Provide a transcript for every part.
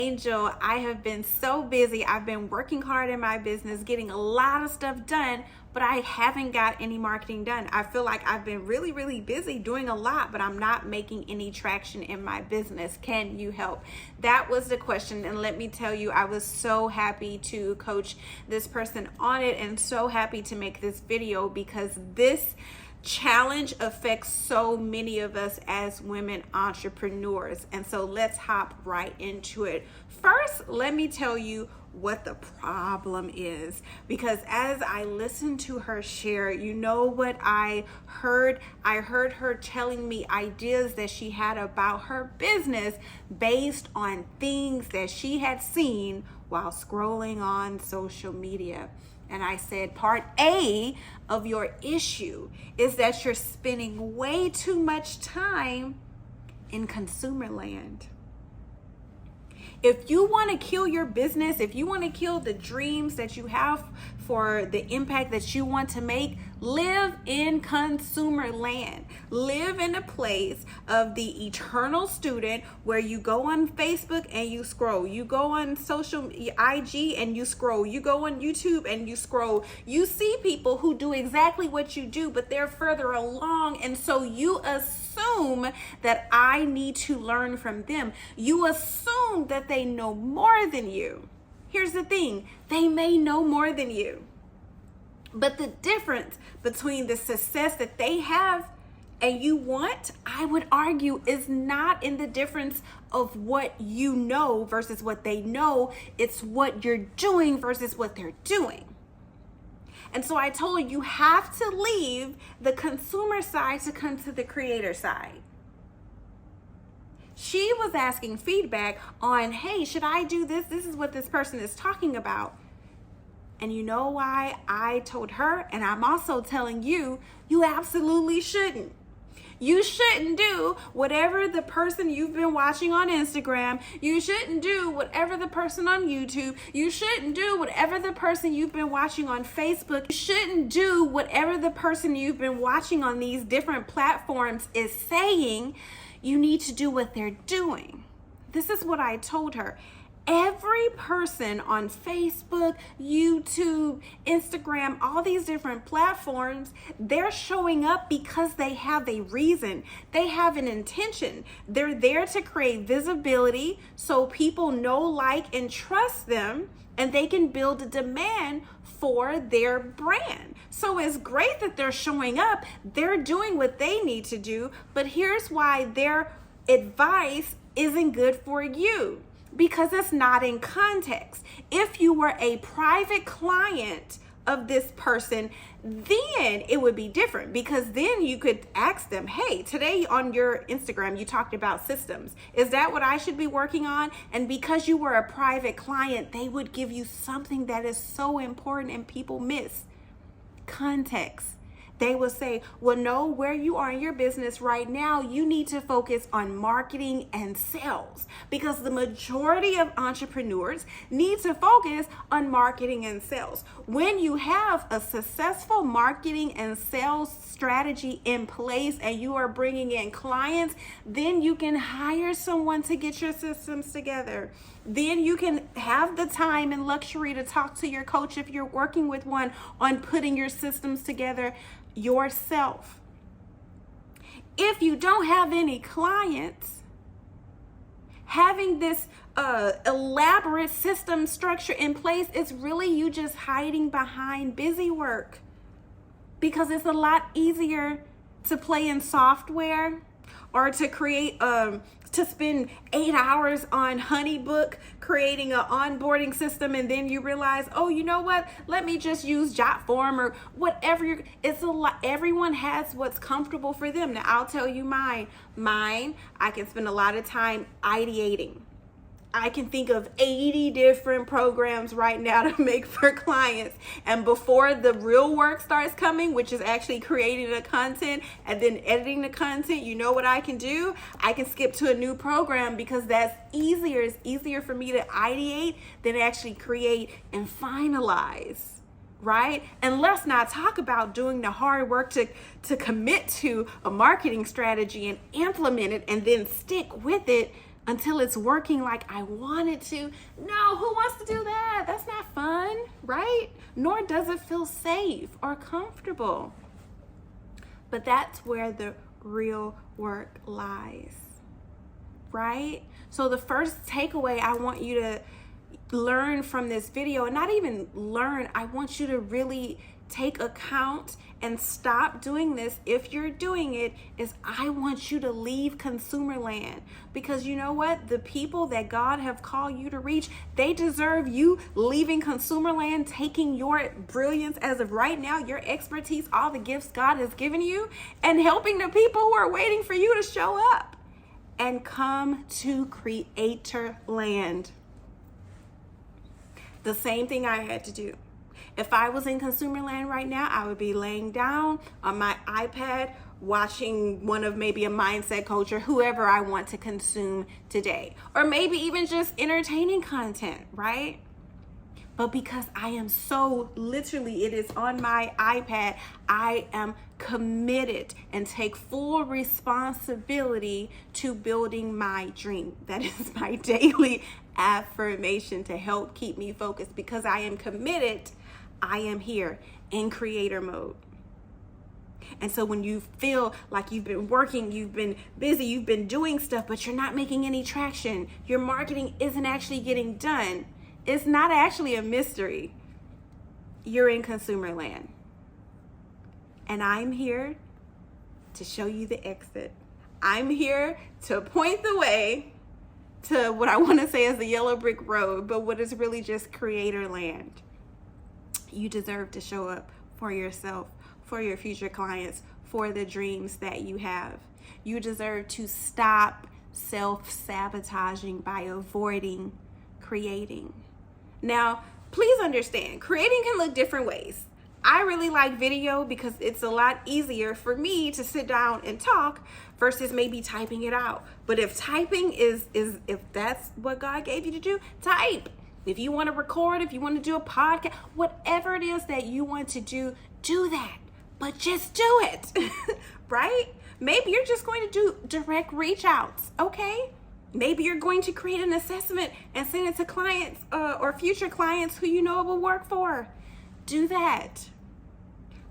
Angel, I have been so busy. I've been working hard in my business, getting a lot of stuff done, but I haven't got any marketing done. I feel like I've been really busy doing a lot, but I'm not making any traction in my business. Can you help? That was the question. And let me tell you, I was so happy to coach this person on it and so happy to make this video because this challenge affects so many of us as women entrepreneurs. And so let's hop right into it. First, let me tell you what the problem is, because as I listened to her share, you know what I heard? I heard her telling me ideas that she had about her business based on things that she had seen while scrolling on social media. And I said, part A of your issue is that you're spending way too much time in consumer land. If you want to kill your business, if you want to kill the dreams that you have for the impact that you want to make, live in consumer land. Live in a place of the eternal student where you go on Facebook and you scroll. You go on social IG and you scroll. You go on YouTube and you scroll. You see people who do exactly what you do, but they're further along. And so you assume that I need to learn from them. You assume that they know more than you. Here's the thing, they may know more than you. But the difference between the success that they have and you want, I would argue, is not in the difference of what you know versus what they know. It's what you're doing versus what they're doing. And so I told you have to leave the consumer side to come to the creator side. She was asking feedback on, hey, should I do this? This is what this person is talking about. And you know why I told her, and I'm also telling you, you absolutely shouldn't. You shouldn't do whatever the person you've been watching on Instagram. You shouldn't do whatever the person on YouTube. You shouldn't do whatever the person you've been watching on Facebook. You shouldn't do whatever the person you've been watching on these different platforms is saying. You need to do what they're doing. This is what I told her. Every person on Facebook, YouTube, Instagram, all these different platforms, they're showing up because they have a reason. They have an intention. They're there to create visibility so people know, like, and trust them, and they can build a demand for their brand. So it's great that they're showing up. They're doing what they need to do, but here's why their advice isn't good for you. Because it's not in context. If you were a private client of this person, then it would be different, because then you could ask them, hey, today on your Instagram, you talked about systems. Is that what I should be working on? And because you were a private client, they would give you something that is so important and people miss: context. They will say, well, no, where you are in your business right now, you need to focus on marketing and sales, because the majority of entrepreneurs need to focus on marketing and sales. When you have a successful marketing and sales strategy in place and you are bringing in clients, then you can hire someone to get your systems together. Then you can have the time and luxury to talk to your coach, if you're working with one, on putting your systems together yourself. If you don't have any clients, having this elaborate system structure in place, it's really you just hiding behind busy work, because it's a lot easier to play in software or to create to spend 8 hours on HoneyBook creating an onboarding system, and then you realize, oh, you know what? Let me just use Jotform or whatever. It's a lot. Everyone has what's comfortable for them. Now, I'll tell you mine. I can spend a lot of time ideating. I can think of 80 different programs right now to make for clients. And before the real work starts coming, which is actually creating the content and then editing the content, you know what I can do? I can skip to a new program, because that's easier. It's easier for me to ideate than actually create and finalize. Right? And let's not talk about doing the hard work to commit to a marketing strategy and implement it and then stick with it until it's working like I want it to. No, who wants to do that? That's not fun, right? Nor does it feel safe or comfortable. But that's where the real work lies, right? So the first takeaway I want you to learn from this video, and not even learn, I want you to really take account and stop doing this if you're doing it, is I want you to leave consumer land. Because you know what? The people that God have called you to reach, they deserve you leaving consumer land, taking your brilliance as of right now, your expertise, all the gifts God has given you, and helping the people who are waiting for you to show up and come to creator land. The same thing I had to do. If I was in consumer land right now, I would be laying down on my iPad, watching one of maybe a mindset coach or whoever I want to consume today. Or maybe even just entertaining content, right? But because I am so literally, it is on my iPad, I am committed and take full responsibility to building my dream. That is my daily affirmation to help keep me focused. Because I am committed, I am here in creator mode. And so when you feel like you've been working, you've been busy, you've been doing stuff, but you're not making any traction, your marketing isn't actually getting done, it's not actually a mystery. You're in consumer land. And I'm here to show you the exit. I'm here to point the way to what I want to say is the yellow brick road, but what is really just creator land. You deserve to show up for yourself, for your future clients, for the dreams that you have. You deserve to stop self-sabotaging by avoiding creating. Now, please understand, creating can look different ways. I really like video because it's a lot easier for me to sit down and talk versus maybe typing it out. But if typing is if that's what God gave you to do, type. If you want to record, if you want to do a podcast, whatever it is that you want to do that. But just do it, right? Maybe you're just going to do direct reach outs, okay? Maybe you're going to create an assessment and send it to clients or future clients who you know it will work for. Do that.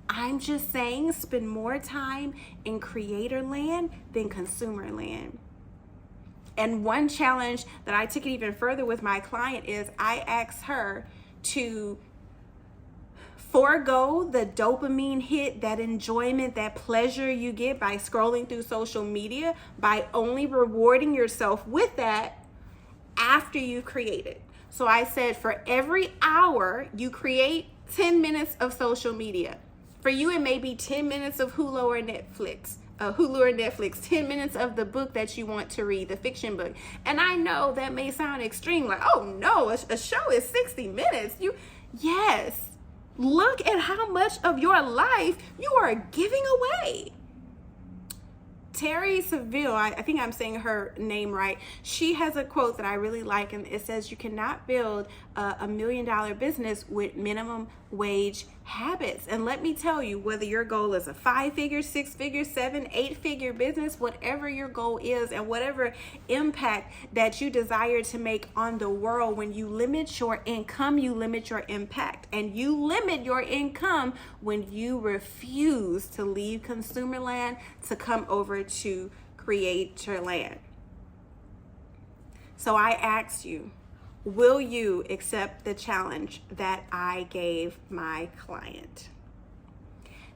I'm just saying, spend more time in creator land than consumer land. And one challenge that I took it even further with my client is I asked her to forego the dopamine hit, that enjoyment, that pleasure you get by scrolling through social media, by only rewarding yourself with that after you create it. So I said, for every hour you create, 10 minutes of social media. For you, it may be 10 minutes of Hulu or Netflix, 10 minutes of the book that you want to read, the fiction book. And I know that may sound extreme, like, oh no, a show is 60 minutes. Yes, look at how much of your life you are giving away. Terry Seville, I think I'm saying her name right. She has a quote that I really like, and it says, you cannot build a $1 million business with minimum wage habits. And let me tell you, whether your goal is a 5-figure, 6-figure, 7, 8-figure business, whatever your goal is and whatever impact that you desire to make on the world, when you limit your income, you limit your impact. And you limit your income when you refuse to leave consumer land to come over to creator land. So I asked you, will you accept the challenge that I gave my client?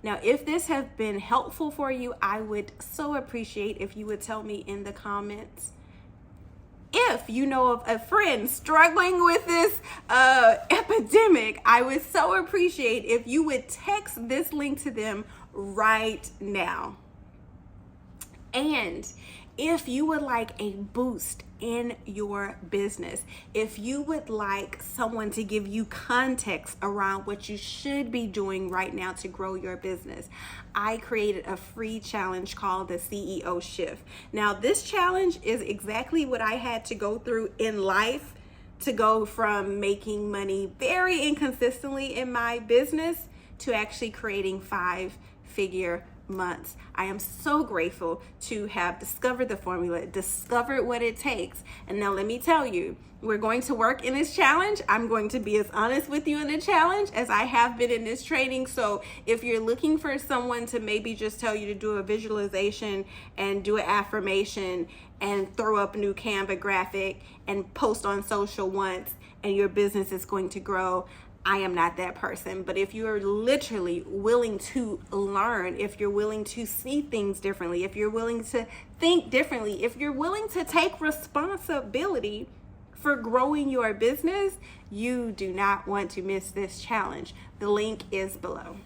Now, if this has been helpful for you, I would so appreciate if you would tell me in the comments. If you know of a friend struggling with this epidemic, I would so appreciate if you would text this link to them right now. And if you would like a boost in your business, if you would like someone to give you context around what you should be doing right now to grow your business, I created a free challenge called the CEO Shift. Now, this challenge is exactly what I had to go through in life to go from making money very inconsistently in my business to actually creating 5-figure months. I am so grateful to have discovered the formula, discovered what it takes. And now let me tell you, we're going to work in this challenge. I'm going to be as honest with you in the challenge as I have been in this training. So if you're looking for someone to maybe just tell you to do a visualization and do an affirmation and throw up a new Canva graphic and post on social once and your business is going to grow, I am not that person. But if you are literally willing to learn, if you're willing to see things differently, if you're willing to think differently, if you're willing to take responsibility for growing your business, you do not want to miss this challenge. The link is below.